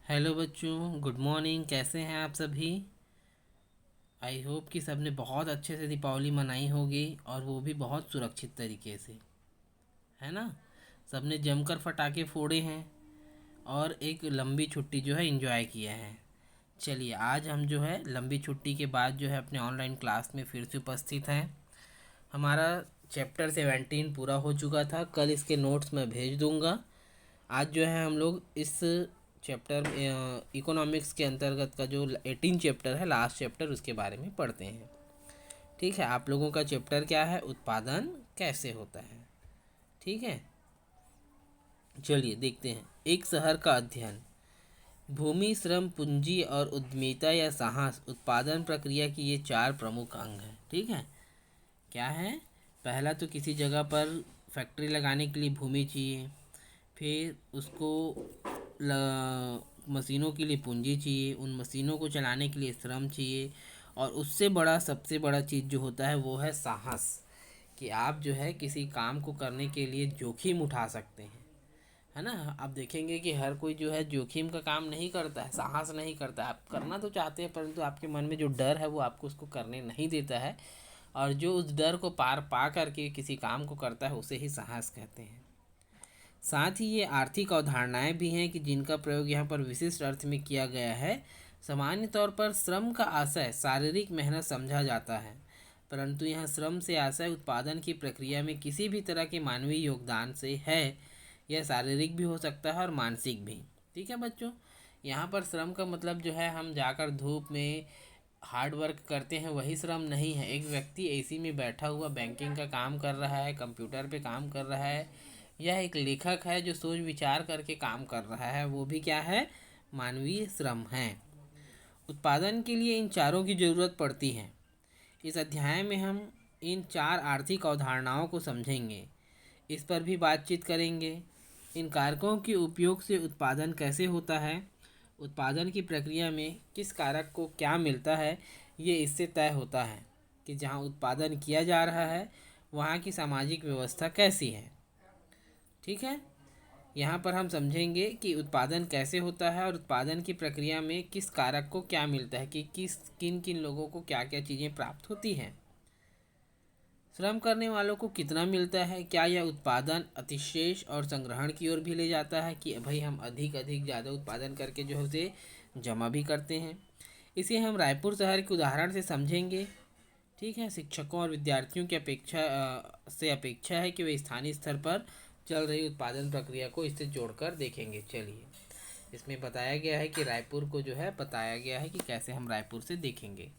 Hello बच्चों, good morning. कैसे हैं आप सभी? आई होप कि सबने बहुत अच्छे से दीपावली मनाई होगी और वो भी बहुत सुरक्षित तरीके से, है ना। सबने जमकर पटाखे फोड़े हैं और एक लंबी छुट्टी जो है एंजॉय किया है। चलिए, आज हम जो है लंबी छुट्टी के बाद जो है अपने ऑनलाइन क्लास में फिर से उपस्थित हैं। हमारा चैप्टर 17 पूरा हो चुका था। कल इसके नोट्स मैं भेज दूंगा। आज जो है हम लोग इस चैप्टर इकोनॉमिक्स के अंतर्गत का जो 18 चैप्टर है, लास्ट चैप्टर, उसके बारे में पढ़ते हैं। ठीक है, आप लोगों का चैप्टर क्या है? उत्पादन कैसे होता है। ठीक है, चलिए देखते हैं। एक शहर का अध्ययन। भूमि, श्रम, पूंजी और उद्यमिता या साहस उत्पादन प्रक्रिया की ये चार प्रमुख अंग हैं। ठीक है, क्या है? पहला तो किसी जगह पर फैक्ट्री लगाने के लिए भूमि चाहिए, फिर उसको मशीनों के लिए पूंजी चाहिए, उन मशीनों को चलाने के लिए श्रम चाहिए, और उससे बड़ा, सबसे बड़ा चीज़ जो होता है वो है साहस, कि आप जो है किसी काम को करने के लिए जोखिम उठा सकते हैं, है ना। आप देखेंगे कि हर कोई जो है जोखिम का काम नहीं करता है, साहस नहीं करता है। आप करना तो चाहते हैं, परंतु आपके मन में जो डर है वो आपको उसको करने नहीं देता है, और जो उस डर को पार पा करके किसी काम को करता है उसे ही साहस कहते हैं। साथ ही ये आर्थिक अवधारणाएं भी हैं कि जिनका प्रयोग यहाँ पर विशिष्ट अर्थ में किया गया है। सामान्य तौर पर श्रम का आशय शारीरिक मेहनत समझा जाता है, परंतु यहाँ श्रम से आशय उत्पादन की प्रक्रिया में किसी भी तरह के मानवीय योगदान से है। यह शारीरिक भी हो सकता है और मानसिक भी। ठीक है बच्चों, यहाँ पर श्रम का मतलब जो है हम जाकर धूप में हार्ड वर्क करते हैं वही श्रम नहीं है। एक व्यक्ति एसी में बैठा हुआ बैंकिंग का काम कर रहा है, कंप्यूटर पे काम कर रहा है, यह एक लेखक है जो सोच विचार करके काम कर रहा है, वो भी क्या है? मानवीय श्रम है। उत्पादन के लिए इन चारों की जरूरत पड़ती है। इस अध्याय में हम इन चार आर्थिक अवधारणाओं को समझेंगे, इस पर भी बातचीत करेंगे। इन कारकों के उपयोग से उत्पादन कैसे होता है, उत्पादन की प्रक्रिया में किस कारक को क्या मिलता है, ये इससे तय होता है कि जहाँ उत्पादन किया जा रहा है वहाँ की सामाजिक व्यवस्था कैसी है। ठीक है, यहाँ पर हम समझेंगे कि उत्पादन कैसे होता है और उत्पादन की प्रक्रिया में किस कारक को क्या मिलता है, कि किन किन लोगों को क्या क्या चीज़ें प्राप्त होती हैं। श्रम करने वालों को कितना मिलता है, क्या यह उत्पादन अतिशेष और संग्रहण की ओर भी ले जाता है कि भाई हम अधिक अधिक ज़्यादा उत्पादन करके जो है उसे जमा भी करते हैं। इसे हम रायपुर शहर के उदाहरण से समझेंगे। ठीक है, शिक्षकों और विद्यार्थियों की अपेक्षा है कि वे स्थानीय स्तर पर चल रही उत्पादन प्रक्रिया को इससे जोड़कर देखेंगे। चलिए, इसमें बताया गया है कि रायपुर को जो है बताया गया है कि कैसे हम रायपुर से देखेंगे।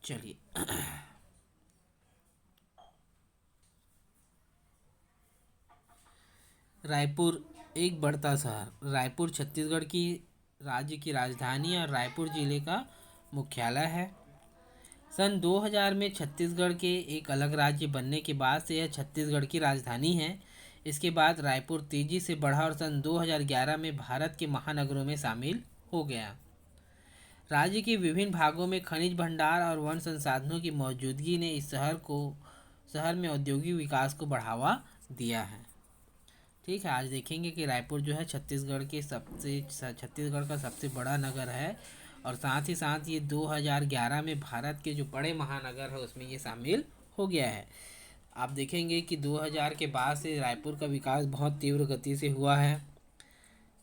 चलिए, रायपुर एक बढ़ता शहर। रायपुर छत्तीसगढ़ की राज्य की राजधानी और रायपुर जिले का मुख्यालय है। सन 2000 में छत्तीसगढ़ के एक अलग राज्य बनने के बाद से यह छत्तीसगढ़ की राजधानी है। इसके बाद रायपुर तेजी से बढ़ा और सन 2011 में भारत के महानगरों में शामिल हो गया। राज्य के विभिन्न भागों में खनिज भंडार और वन संसाधनों की मौजूदगी ने इस शहर में औद्योगिक विकास को बढ़ावा दिया है। ठीक है, आज देखेंगे कि रायपुर जो है छत्तीसगढ़ का सबसे बड़ा नगर है, और साथ ही साथ ये 2011 में भारत के जो बड़े महानगर है उसमें ये शामिल हो गया है। आप देखेंगे कि 2000 के बाद से रायपुर का विकास बहुत तीव्र गति से हुआ है।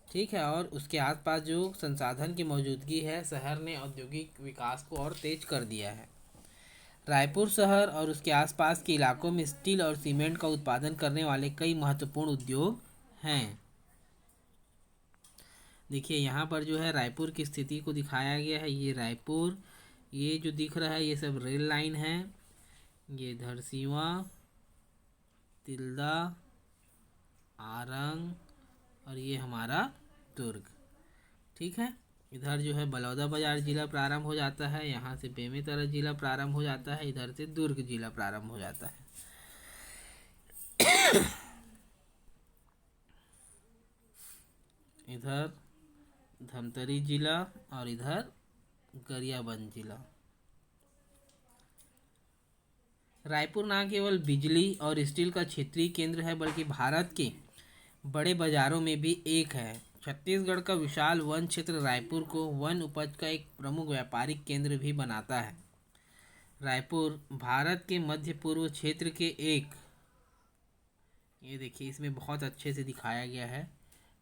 ठीक है, और उसके आसपास जो संसाधन की मौजूदगी है, शहर ने औद्योगिक विकास को और तेज कर दिया है। रायपुर शहर और उसके आसपास के इलाकों में स्टील और सीमेंट का उत्पादन करने वाले कई महत्वपूर्ण उद्योग हैं। देखिए, यहाँ पर जो है रायपुर की स्थिति को दिखाया गया है। ये रायपुर, ये जो दिख रहा है ये सब रेल लाइन है। ये धरसींवा, तिल्दा, आरंग, और ये हमारा दुर्ग। ठीक है, इधर जो है बलौदा बाजार जिला प्रारंभ हो जाता है, यहाँ से बेमेतरा जिला प्रारंभ हो जाता है, इधर से दुर्ग जिला प्रारंभ हो जाता है। इधर धमतरी जिला और इधर गरियाबंद जिला। रायपुर न केवल बिजली और स्टील का क्षेत्रीय केंद्र है, बल्कि भारत के बड़े बाजारों में भी एक है। छत्तीसगढ़ का विशाल वन क्षेत्र रायपुर को वन उपज का एक प्रमुख व्यापारिक केंद्र भी बनाता है। रायपुर भारत के मध्य पूर्व क्षेत्र के एक, ये देखिए इसमें बहुत अच्छे से दिखाया गया है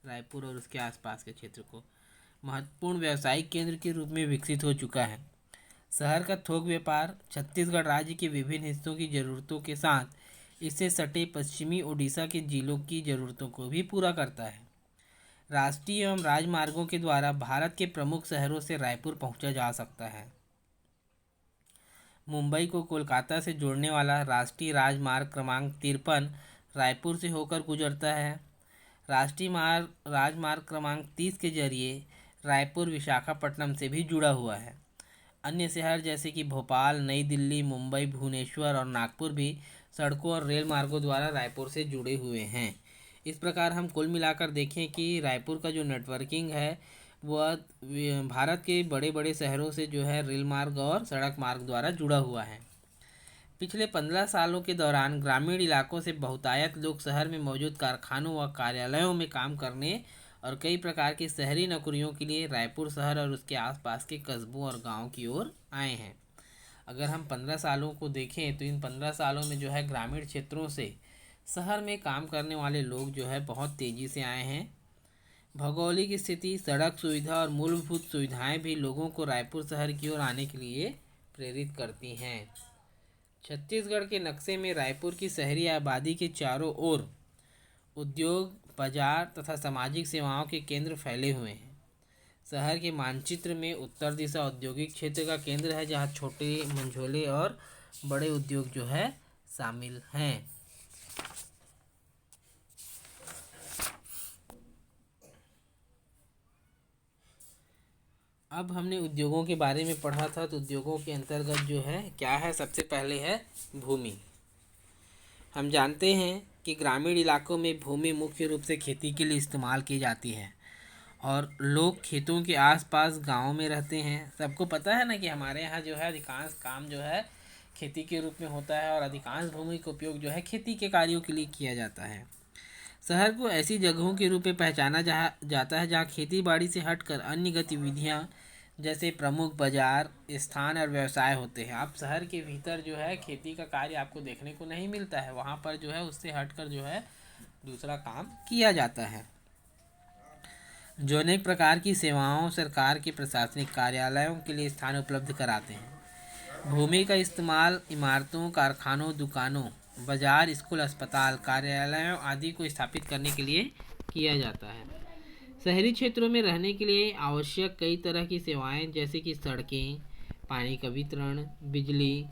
रायपुर और उसके आसपास के क्षेत्र को, महत्वपूर्ण व्यावसायिक केंद्र के रूप में विकसित हो चुका है। शहर का थोक व्यापार छत्तीसगढ़ राज्य के विभिन्न हिस्सों की ज़रूरतों के साथ इससे सटे पश्चिमी ओडिशा के जिलों की ज़रूरतों को भी पूरा करता है। राष्ट्रीय एवं राजमार्गों के द्वारा भारत के प्रमुख शहरों से रायपुर पहुंचा जा सकता है। मुंबई को कोलकाता से जोड़ने वाला राष्ट्रीय राजमार्ग क्रमांक 53 रायपुर से होकर गुजरता है। राष्ट्रीय राजमार्ग क्रमांक 30 के जरिए रायपुर विशाखापट्टनम से भी जुड़ा हुआ है। अन्य शहर जैसे कि भोपाल, नई दिल्ली, मुंबई, भुवनेश्वर और नागपुर भी सड़कों और रेल मार्गों द्वारा रायपुर से जुड़े हुए हैं। इस प्रकार हम कुल मिलाकर देखें कि रायपुर का जो नेटवर्किंग है वह भारत के बड़े बड़े शहरों से जो है रेल मार्ग और सड़क मार्ग द्वारा जुड़ा हुआ है। पिछले 15 सालों के दौरान ग्रामीण इलाकों से बहुतायत लोग शहर में मौजूद कारखानों व कार्यालयों में काम करने और कई प्रकार की शहरी नौकरियों के लिए रायपुर शहर और उसके आसपास के कस्बों और गाँव की ओर आए हैं। अगर हम 15 सालों को देखें तो इन 15 सालों में जो है ग्रामीण क्षेत्रों से शहर में काम करने वाले लोग जो है बहुत तेज़ी से आए हैं। भौगोलिक स्थिति, सड़क सुविधा और मूलभूत सुविधाएं भी लोगों को रायपुर शहर की ओर आने के लिए प्रेरित करती हैं। छत्तीसगढ़ के नक्शे में रायपुर की शहरी आबादी के चारों ओर उद्योग, बाजार तथा सामाजिक सेवाओं के केंद्र फैले हुए हैं। शहर के मानचित्र में उत्तर दिशा औद्योगिक क्षेत्र का केंद्र है, जहां छोटे, मंझोले और बड़े उद्योग जो है शामिल हैं। अब हमने उद्योगों के बारे में पढ़ा था, तो उद्योगों के अंतर्गत जो है क्या है, सबसे पहले है भूमि। हम जानते हैं कि ग्रामीण इलाकों में भूमि मुख्य रूप से खेती के लिए इस्तेमाल की जाती है और लोग खेतों के आसपास गाँव में रहते हैं। सबको पता है ना कि हमारे यहाँ जो है अधिकांश काम जो है खेती के रूप में होता है और अधिकांश भूमि का उपयोग जो है खेती के कार्यों के लिए किया जाता है। शहर को ऐसी जगहों के रूप में पहचाना जाता है जहाँ खेती बाड़ी से हटकर अन्य गतिविधियाँ जैसे प्रमुख बाजार, स्थान और व्यवसाय होते हैं। आप शहर के भीतर जो है खेती का कार्य आपको देखने को नहीं मिलता है, वहाँ पर जो है उससे हटकर जो है दूसरा काम किया जाता है। जो अनेक प्रकार की सेवाओं, सरकार के प्रशासनिक कार्यालयों के लिए स्थान उपलब्ध कराते हैं। भूमि का इस्तेमाल इमारतों, कारखानों, दुकानों, बाजार, स्कूल, अस्पताल, कार्यालयों आदि को स्थापित करने के लिए किया जाता है। शहरी क्षेत्रों में रहने के लिए आवश्यक कई तरह की सेवाएं जैसे कि सड़कें, पानी का वितरण, बिजली,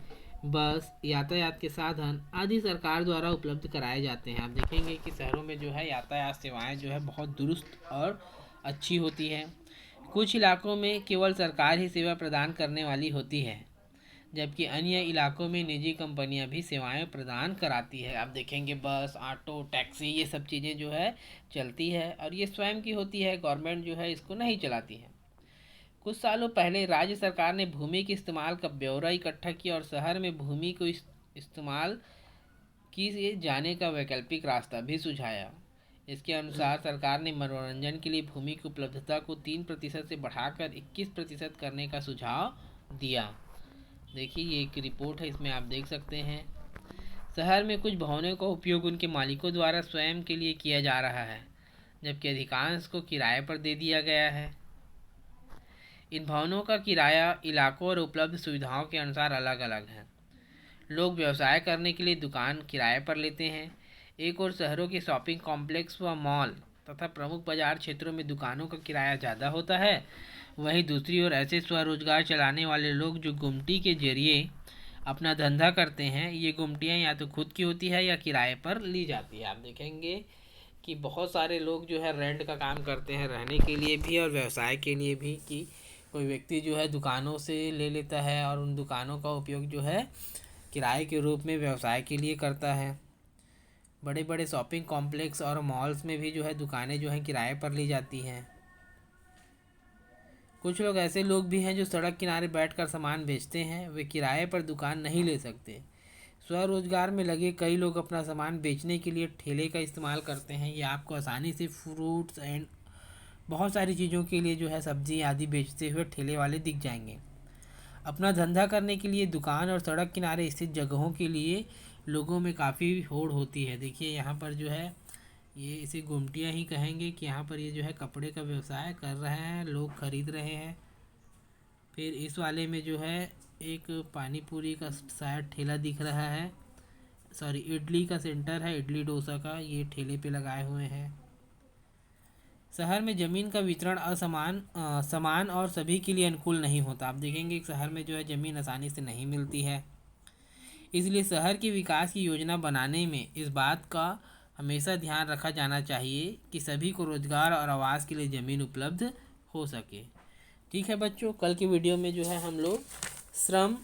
बस, यातायात के साधन आदि सरकार द्वारा उपलब्ध कराए जाते हैं। आप देखेंगे कि शहरों में जो है यातायात सेवाएं जो है बहुत दुरुस्त और अच्छी होती है। कुछ इलाकों में केवल सरकार ही सेवा प्रदान करने वाली होती है, जबकि अन्य इलाकों में निजी कंपनियां भी सेवाएं प्रदान कराती है। आप देखेंगे बस, ऑटो, टैक्सी ये सब चीज़ें जो है चलती है और ये स्वयं की होती है, गवर्नमेंट जो है इसको नहीं चलाती है। कुछ सालों पहले राज्य सरकार ने भूमि के इस्तेमाल का ब्यौरा इकट्ठा किया और शहर में भूमि को इस्तेमाल किए जाने का वैकल्पिक रास्ता भी सुझाया। इसके अनुसार सरकार ने मनोरंजन के लिए भूमि की उपलब्धता को 3% से बढ़ाकर 21% करने का सुझाव दिया। देखिए ये एक रिपोर्ट है, इसमें आप देख सकते हैं। शहर में कुछ भवनों का उपयोग उनके मालिकों द्वारा स्वयं के लिए किया जा रहा है, जबकि अधिकांश को किराए पर दे दिया गया है। इन भवनों का किराया इलाकों और उपलब्ध सुविधाओं के अनुसार अलग अलग है। लोग व्यवसाय करने के लिए दुकान किराए पर लेते हैं। एक और शहरों के शॉपिंग कॉम्प्लेक्स व मॉल तथा प्रमुख बाजार क्षेत्रों में दुकानों का किराया ज़्यादा होता है। वहीं दूसरी ओर ऐसे स्वरोजगार चलाने वाले लोग जो गुमटी के जरिए अपना धंधा करते हैं, ये गुमटियाँ या तो खुद की होती है या किराए पर ली जाती है। आप देखेंगे कि बहुत सारे लोग जो है रेंट का काम करते हैं, रहने के लिए भी और व्यवसाय के लिए भी, कि कोई व्यक्ति जो है दुकानों से ले लेता है और उन दुकानों का उपयोग जो है किराए के रूप में व्यवसाय के लिए करता है। बड़े बड़े शॉपिंग कॉम्प्लेक्स और मॉल्स में भी जो है दुकानें जो हैं किराए पर ली जाती हैं। कुछ लोग ऐसे लोग भी हैं जो सड़क किनारे बैठकर सामान बेचते हैं, वे किराए पर दुकान नहीं ले सकते। स्वरोजगार में लगे कई लोग अपना सामान बेचने के लिए ठेले का इस्तेमाल करते हैं। ये आपको आसानी से फ्रूट्स एंड बहुत सारी चीज़ों के लिए जो है सब्जी आदि बेचते हुए ठेले वाले दिख जाएंगे। अपना धंधा करने के लिए दुकान और सड़क किनारे स्थित जगहों के लिए लोगों में काफ़ी होड़ होती है। देखिए यहाँ पर जो है ये इसे गुमटियाँ ही कहेंगे कि यहाँ पर ये जो है कपड़े का व्यवसाय कर रहे हैं, लोग खरीद रहे हैं। फिर इस वाले में जो है एक पानी पूरी का शायद ठेला दिख रहा है, सॉरी इडली का सेंटर है, इडली डोसा का, ये ठेले पे लगाए हुए हैं। शहर में ज़मीन का वितरण समान और सभी के लिए अनुकूल नहीं होता। आप देखेंगे कि शहर में जो है ज़मीन आसानी से नहीं मिलती है, इसलिए शहर के विकास की योजना बनाने में इस बात का हमेशा ध्यान रखा जाना चाहिए कि सभी को रोजगार और आवास के लिए ज़मीन उपलब्ध हो सके। ठीक है बच्चों, कल की वीडियो में जो है हम लोग श्रम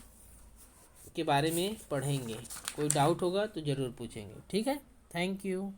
के बारे में पढ़ेंगे। कोई डाउट होगा तो ज़रूर पूछेंगे। ठीक है, थैंक यू।